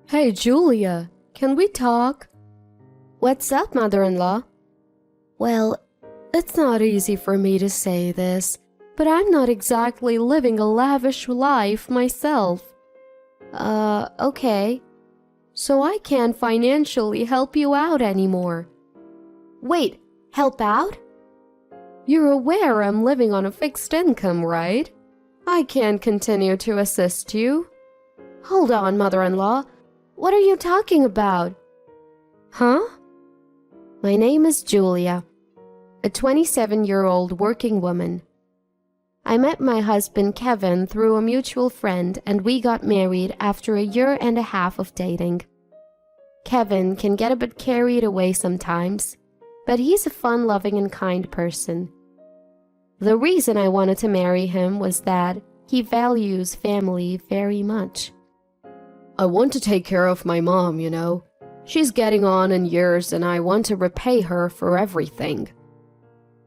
Hey, Julia, can we talk? What's up, mother-in-law? Well, it's not easy for me to say this, but I'm not exactly living a lavish life myself. Okay. So I can't financially help you out anymore. Wait, help out? You're aware I'm living on a fixed income, right? I can't continue to assist you. Hold on, mother-in-law. What are you talking about? Huh? My name is Julia, a 27-year-old working woman. I met my husband Kevin through a mutual friend, and we got married after a year and a half of dating. Kevin can get a bit carried away sometimes, but he's a fun-loving and kind person. The reason I wanted to marry him was that he values family very much. I want to take care of my mom, you know. She's getting on in years and I want to repay her for everything.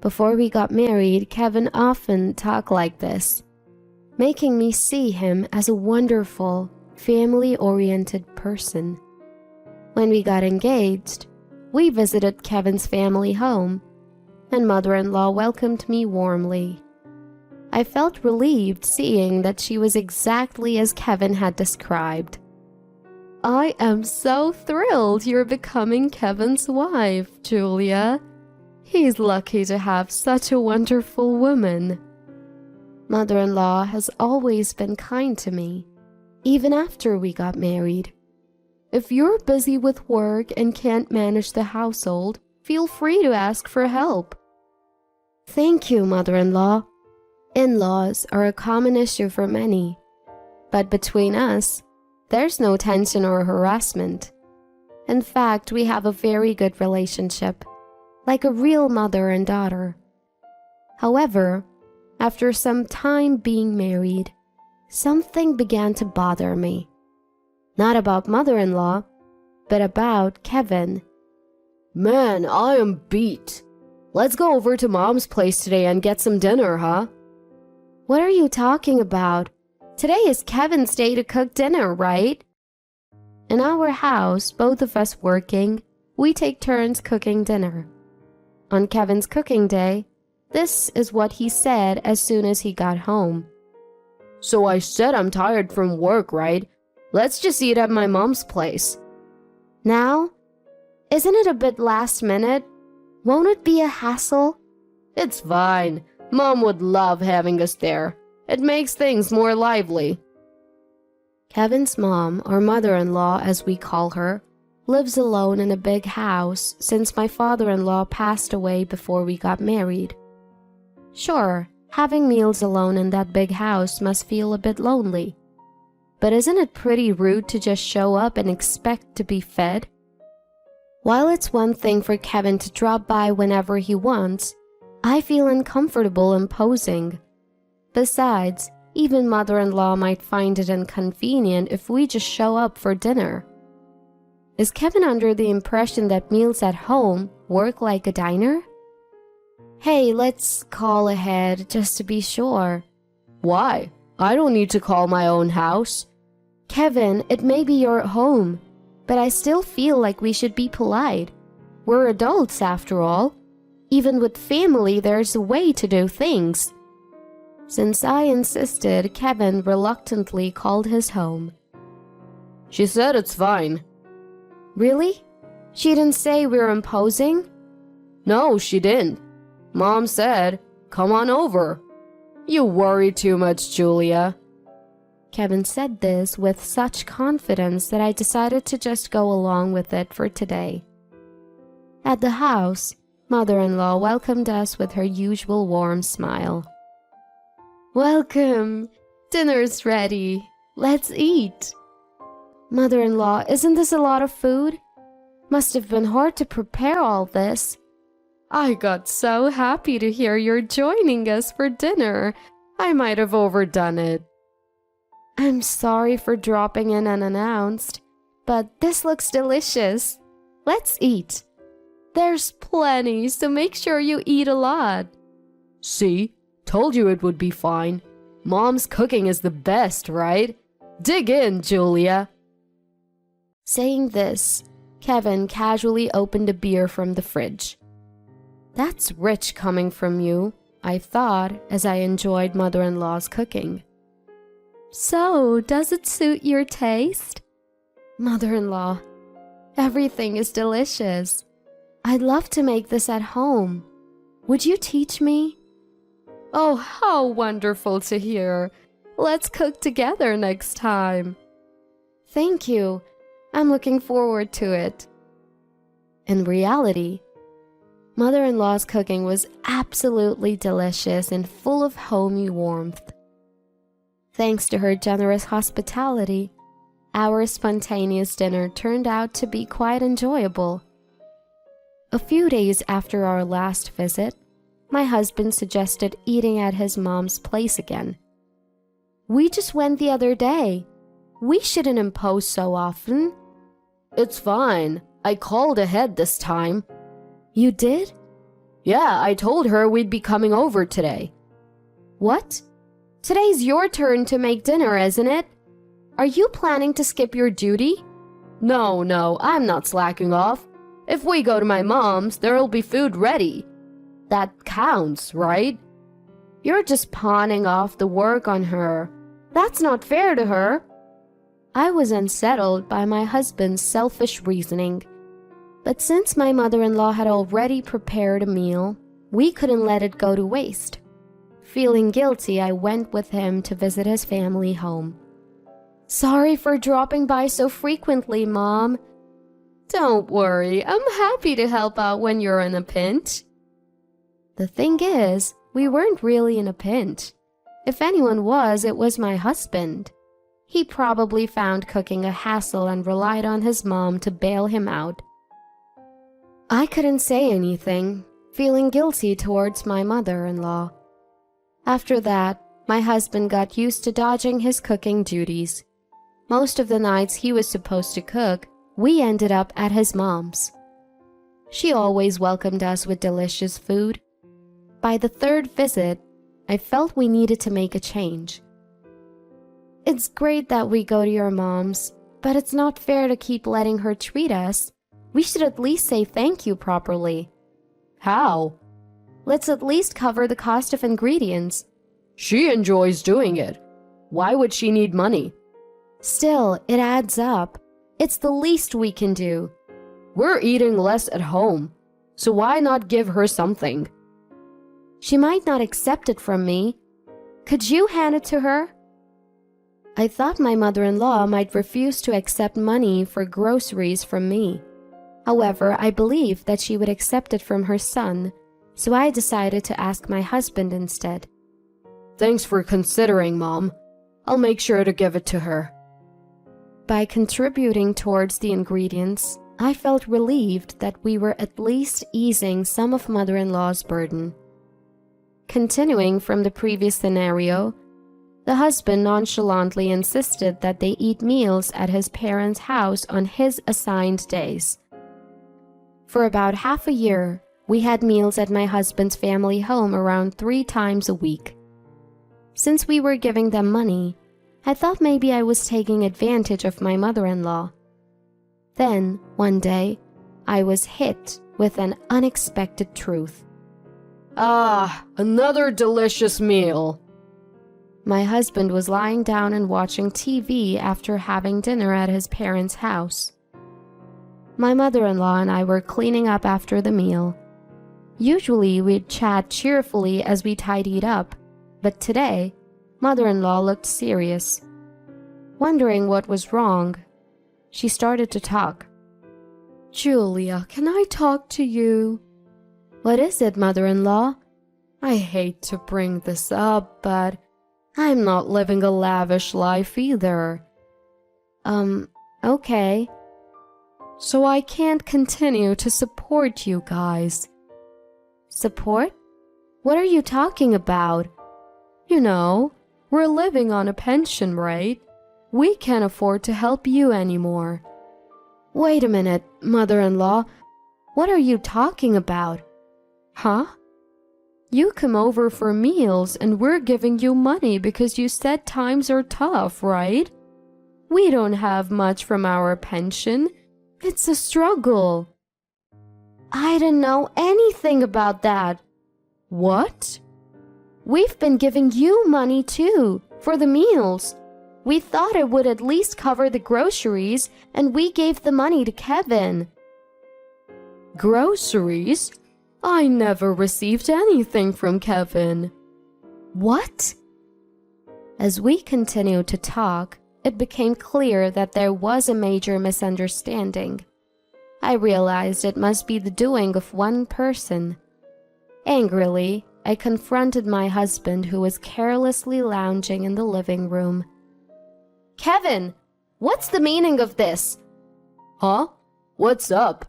Before we got married, Kevin often talked like this, making me see him as a wonderful, family-oriented person. When we got engaged, we visited Kevin's family home, and mother-in-law welcomed me warmly. I felt relieved seeing that she was exactly as Kevin had described. I am so thrilled you're becoming Kevin's wife, Julia. He's lucky to have such a wonderful woman. Mother-in-law has always been kind to me, even after we got married. If you're busy with work and can't manage the household, feel free to ask for help. Thank you, mother-in-law. In-laws are a common issue for many, but between us, there's no tension or harassment. In fact, we have a very good relationship, like a real mother and daughter. However, after some time being married, something began to bother me. Not about mother-in-law, but about Kevin. Man, I am beat. Let's go over to Mom's place today and get some dinner, huh? What are you talking about? Today is Kevin's day to cook dinner, right? In our house, both of us working, we take turns cooking dinner. On Kevin's cooking day, this is what he said as soon as he got home. So I said I'm tired from work, right? Let's just eat at my mom's place. Now? Isn't it a bit last minute? Won't it be a hassle? It's fine. Mom would love having us there. It makes things more lively. Kevin's mom, or mother-in-law as we call her, lives alone in a big house since my father-in-law passed away before we got married. Sure, having meals alone in that big house must feel a bit lonely. But isn't it pretty rude to just show up and expect to be fed? While it's one thing for Kevin to drop by whenever he wants, I feel uncomfortable imposing. Besides, even mother-in-law might find it inconvenient if we just show up for dinner. Is Kevin under the impression that meals at home work like a diner? Hey, let's call ahead just to be sure. Why? I don't need to call my own house. Kevin, it may be your home, but I still feel like we should be polite. We're adults after all. Even with family, there's a way to do things. Since I insisted, Kevin reluctantly called his home. She said it's fine. Really? She didn't say we're imposing? No, she didn't. Mom said, come on over. You worry too much, Julia. Kevin said this with such confidence that I decided to just go along with it for today. At the house, mother-in-law welcomed us with her usual warm smile. Welcome. Dinner's ready. Let's eat. Mother-in-law, isn't this a lot of food? Must have been hard to prepare all this. I got so happy to hear you're joining us for dinner. I might have overdone it. I'm sorry for dropping in unannounced, but this looks delicious. Let's eat. There's plenty, so make sure you eat a lot. See? Told you it would be fine. Mom's cooking is the best, right? Dig in, Julia. Saying this, Kevin casually opened a beer from the fridge. That's rich coming from you, I thought as I enjoyed mother-in-law's cooking. So, does it suit your taste? Mother-in-law, everything is delicious. I'd love to make this at home. Would you teach me? Oh, how wonderful to hear. Let's cook together next time. Thank you. I'm looking forward to it. In reality, mother-in-law's cooking was absolutely delicious and full of homey warmth. Thanks to her generous hospitality, our spontaneous dinner turned out to be quite enjoyable. A few days after our last visit, my husband suggested eating at his mom's place again. We just went the other day. We shouldn't impose so often. It's fine. I called ahead this time. You did? Yeah, I told her we'd be coming over today. What? Today's your turn to make dinner, isn't it? Are you planning to skip your duty? No, I'm not slacking off. If we go to my mom's, there'll be food ready. That counts, right? You're just pawning off the work on her. That's not fair to her. I was unsettled by my husband's selfish reasoning. But since my mother-in-law had already prepared a meal, we couldn't let it go to waste. Feeling guilty, I went with him to visit his family home. Sorry for dropping by so frequently, Mom. Don't worry, I'm happy to help out when you're in a pinch. The thing is, we weren't really in a pinch. If anyone was, it was my husband. He probably found cooking a hassle and relied on his mom to bail him out. I couldn't say anything, feeling guilty towards my mother-in-law. After that, my husband got used to dodging his cooking duties. Most of the nights he was supposed to cook, we ended up at his mom's. She always welcomed us with delicious food. By the third visit, I felt we needed to make a change. It's great that we go to your mom's, but it's not fair to keep letting her treat us. We should at least say thank you properly. How? Let's at least cover the cost of ingredients. She enjoys doing it. Why would she need money? Still, it adds up. It's the least we can do. We're eating less at home, so why not give her something? She might not accept it from me. Could you hand it to her? I thought my mother-in-law might refuse to accept money for groceries from me. However, I believed that she would accept it from her son, so I decided to ask my husband instead. Thanks for considering, Mom. I'll make sure to give it to her. By contributing towards the ingredients, I felt relieved that we were at least easing some of mother-in-law's burden. Continuing from the previous scenario, the husband nonchalantly insisted that they eat meals at his parents' house on his assigned days. For about half a year, we had meals at my husband's family home around 3 times a week. Since we were giving them money, I thought maybe I was taking advantage of my mother-in-law. Then, one day, I was hit with an unexpected truth. Ah, another delicious meal. My husband was lying down and watching TV after having dinner at his parents' house. My mother-in-law and I were cleaning up after the meal. Usually we'd chat cheerfully as we tidied up, but today, mother-in-law looked serious. Wondering what was wrong, she started to talk. Julia, can I talk to you? What is it, mother-in-law? I hate to bring this up, but I'm not living a lavish life either. Okay. So I can't continue to support you guys. Support? What are you talking about? You know, we're living on a pension, right? We can't afford to help you anymore. Wait a minute, mother-in-law. What are you talking about? Huh? You come over for meals and we're giving you money because you said times are tough, right? We don't have much from our pension. It's a struggle." "I didn't know anything about that." "What?" "We've been giving you money too, for the meals. We thought it would at least cover the groceries, and we gave the money to Kevin." "Groceries? I never received anything from Kevin." "What?" As we continued to talk, it became clear that there was a major misunderstanding. I realized it must be the doing of one person. Angrily, I confronted my husband, who was carelessly lounging in the living room. "Kevin, what's the meaning of this?" "Huh? What's up?"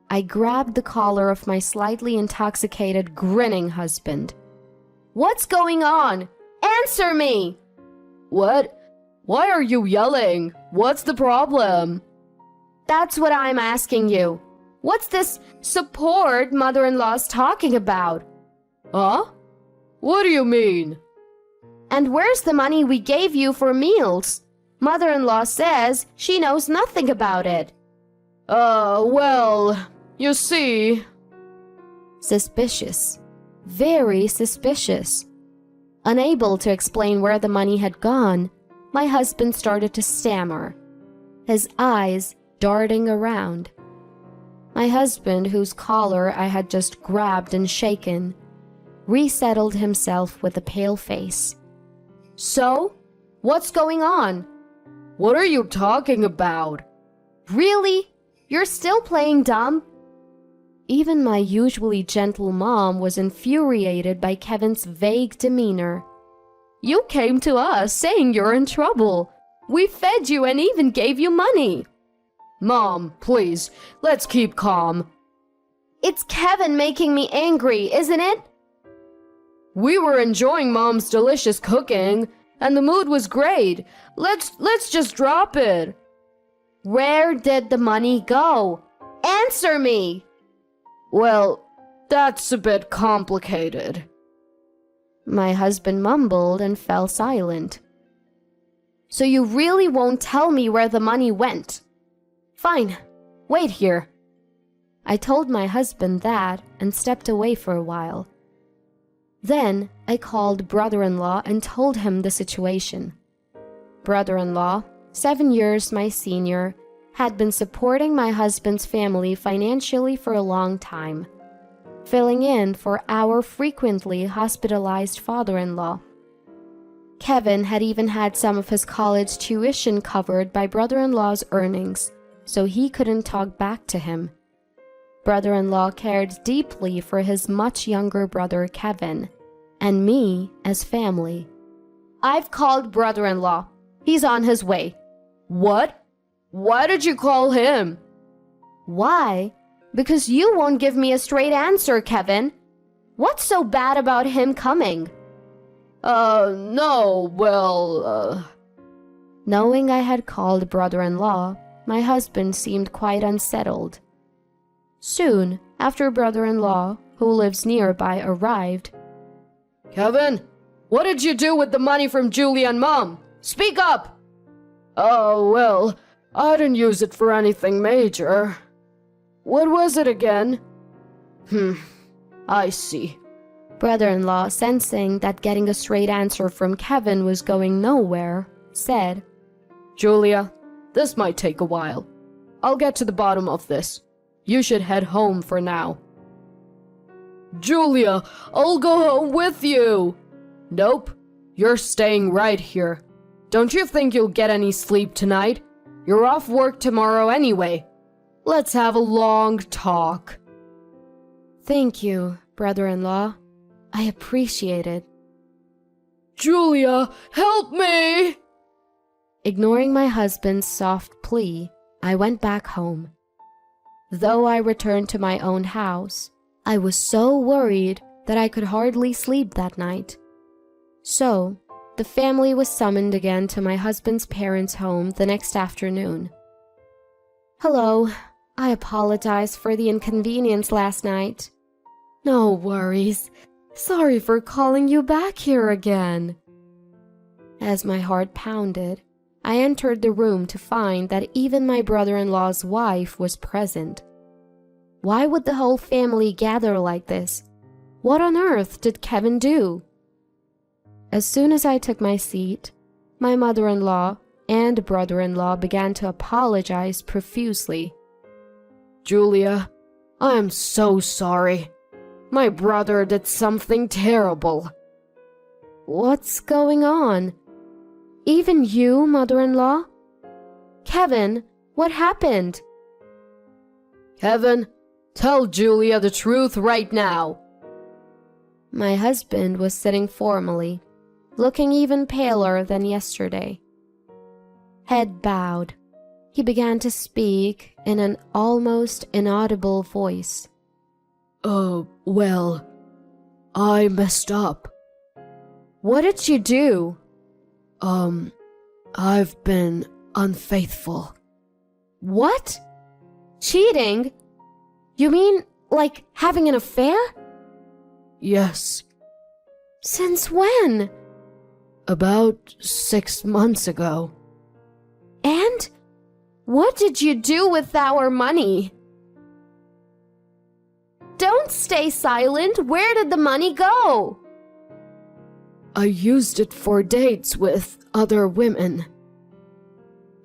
I grabbed the collar of my slightly intoxicated, grinning husband. "What's going on? Answer me!" "What? Why are you yelling? What's the problem?" "That's what I'm asking you. What's this support mother-in-law's talking about?" "Huh? What do you mean?" "And where's the money we gave you for meals? Mother-in-law says she knows nothing about it." Well, you see..." Suspicious. Very suspicious. Unable to explain where the money had gone, my husband started to stammer, his eyes darting around. My husband, whose collar I had just grabbed and shaken, resettled himself with a pale face. "So, what's going on?" "What are you talking about?" "Really? You're still playing dumb?" Even my usually gentle mom was infuriated by Kevin's vague demeanor. "You came to us saying you're in trouble. We fed you and even gave you money." "Mom, please, let's keep calm." "It's Kevin making me angry, isn't it?" "We were enjoying Mom's delicious cooking, and the mood was great. Let's just drop it." "Where did the money go? Answer me!" "Well, that's a bit complicated." My husband mumbled and fell silent. "So you really won't tell me where the money went?" "Fine, wait here." I told my husband that and stepped away for a while. Then I called brother-in-law and told him the situation. Brother-in-law, 7 years my senior, had been supporting my husband's family financially for a long time, filling in for our frequently hospitalized father-in-law. Kevin had even had some of his college tuition covered by brother-in-law's earnings, so he couldn't talk back to him. Brother-in-law cared deeply for his much younger brother Kevin, and me as family. "I've called brother-in-law. He's on his way." "What? Why did you call him?" "Why? Because you won't give me a straight answer, Kevin. What's so bad about him coming?" No, well, Knowing I had called brother-in-law, my husband seemed quite unsettled. Soon after brother-in-law, who lives nearby, arrived. "Kevin, what did you do with the money from Julia and Mom? Speak up!" Well, I didn't use it for anything major." "What was it again?" I see." Brother-in-law, sensing that getting a straight answer from Kevin was going nowhere, said, "Julia, this might take a while. I'll get to the bottom of this. You should head home for now." "Julia, I'll go home with you." "Nope, you're staying right here. Don't you think you'll get any sleep tonight? You're off work tomorrow anyway. Let's have a long talk." "Thank you, brother-in-law. I appreciate it." "Julia, help me!" Ignoring my husband's soft plea, I went back home. Though I returned to my own house, I was so worried that I could hardly sleep that night. So, the family was summoned again to my husband's parents' home the next afternoon. "Hello, I apologize for the inconvenience last night." "No worries. Sorry for calling you back here again." As my heart pounded, I entered the room to find that even my brother-in-law's wife was present. Why would the whole family gather like this? What on earth did Kevin do? As soon as I took my seat, my mother-in-law and brother-in-law began to apologize profusely. Julia, I am so sorry. My brother did something terrible. What's going on? Even you, mother-in-law? Kevin, what happened? Kevin, tell Julia the truth right now. My husband was sitting formally, looking even paler than yesterday. Head bowed, he began to speak in an almost inaudible voice. Well, I messed up. What did you do? I've been unfaithful. What? Cheating? You mean like having an affair? Yes. Since when? About 6 months ago. And what did you do with our money? Don't stay silent. Where did the money go? I used it for dates with other women.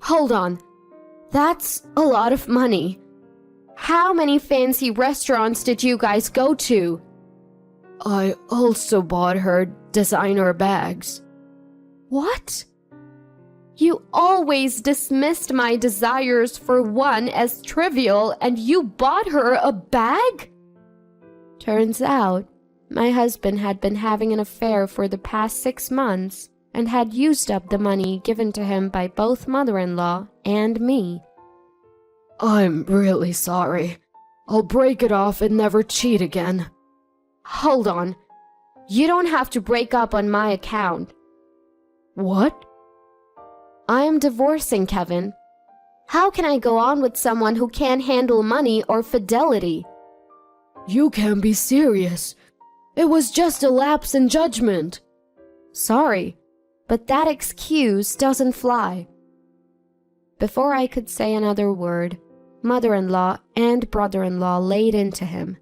Hold on. That's a lot of money. How many fancy restaurants did you guys go to? I also bought her designer bags. What? You always dismissed my desires for one as trivial, and you bought her a bag? Turns out, my husband had been having an affair for the past 6 months and had used up the money given to him by both mother-in-law and me. I'm really sorry. I'll break it off and never cheat again. Hold on. You don't have to break up on my account. What? I am divorcing Kevin. How can I go on with someone who can't handle money or fidelity? You can't be serious. It was just a lapse in judgment. Sorry, but that excuse doesn't fly. Before I could say another word, mother-in-law and brother-in-law laid into him.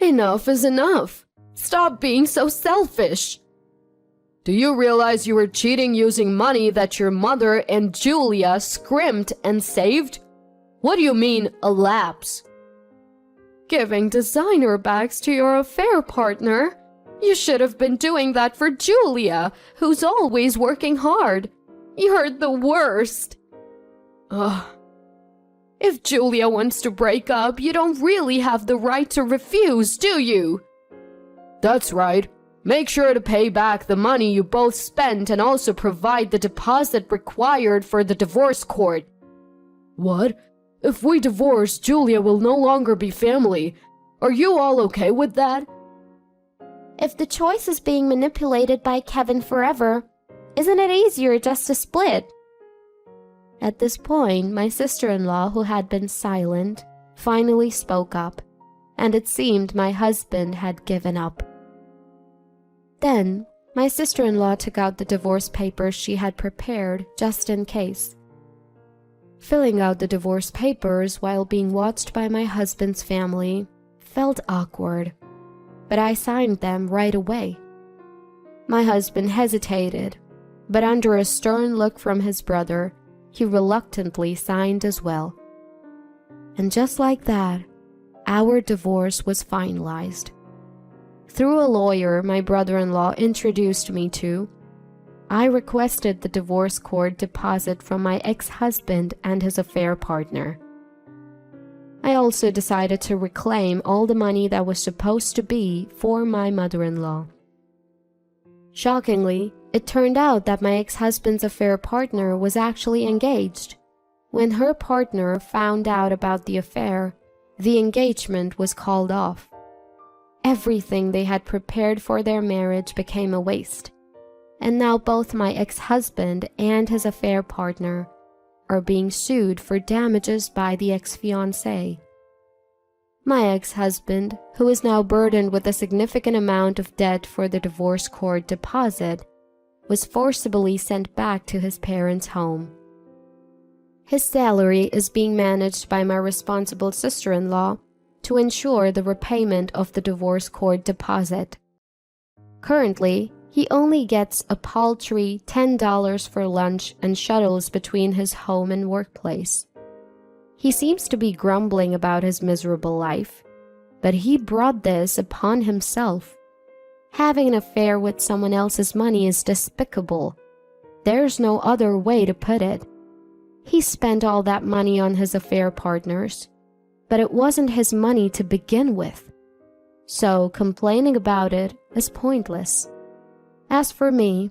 Enough is enough. Stop being so selfish. Do you realize you were cheating using money that your mother and Julia scrimped and saved? What do you mean, a lapse? Giving designer bags to your affair partner? You should have been doing that for Julia, who's always working hard. You're the worst. If Julia wants to break up, you don't really have the right to refuse, do you? That's right. Make sure to pay back the money you both spent and also provide the deposit required for the divorce court. What? If we divorce, Julia will no longer be family. Are you all okay with that? If the choice is being manipulated by Kevin forever, isn't it easier just to split? At this point, my sister-in-law, who had been silent, finally spoke up, and it seemed my husband had given up. Then, my sister-in-law took out the divorce papers she had prepared just in case. Filling out the divorce papers while being watched by my husband's family felt awkward, but I signed them right away. My husband hesitated, but under a stern look from his brother, he reluctantly signed as well. And just like that, our divorce was finalized. Through a lawyer my brother-in-law introduced me to, I requested the divorce court deposit from my ex-husband and his affair partner. I also decided to reclaim all the money that was supposed to be for my mother-in-law. Shockingly, it turned out that my ex-husband's affair partner was actually engaged. When her partner found out about the affair, the engagement was called off. Everything they had prepared for their marriage became a waste, and now both my ex-husband and his affair partner are being sued for damages by the ex-fiancé. My ex-husband, who is now burdened with a significant amount of debt for the divorce court deposit, was forcibly sent back to his parents' home. His salary is being managed by my responsible sister-in-law to ensure the repayment of the divorce court deposit. Currently, he only gets a paltry $10 for lunch and shuttles between his home and workplace. He seems to be grumbling about his miserable life, but he brought this upon himself. Having an affair with someone else's money is despicable. There's no other way to put it. He spent all that money on his affair partners, but it wasn't his money to begin with. So complaining about it is pointless. As for me,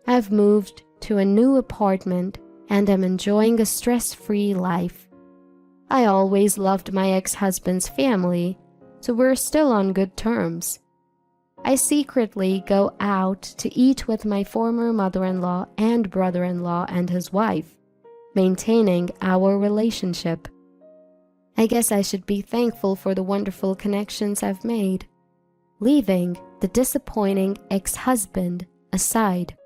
I've moved to a new apartment and am enjoying a stress-free life. I always loved my ex-husband's family, so we're still on good terms. I secretly go out to eat with my former mother-in-law and brother-in-law and his wife, maintaining our relationship. I guess I should be thankful for the wonderful connections I've made, leaving the disappointing ex-husband aside.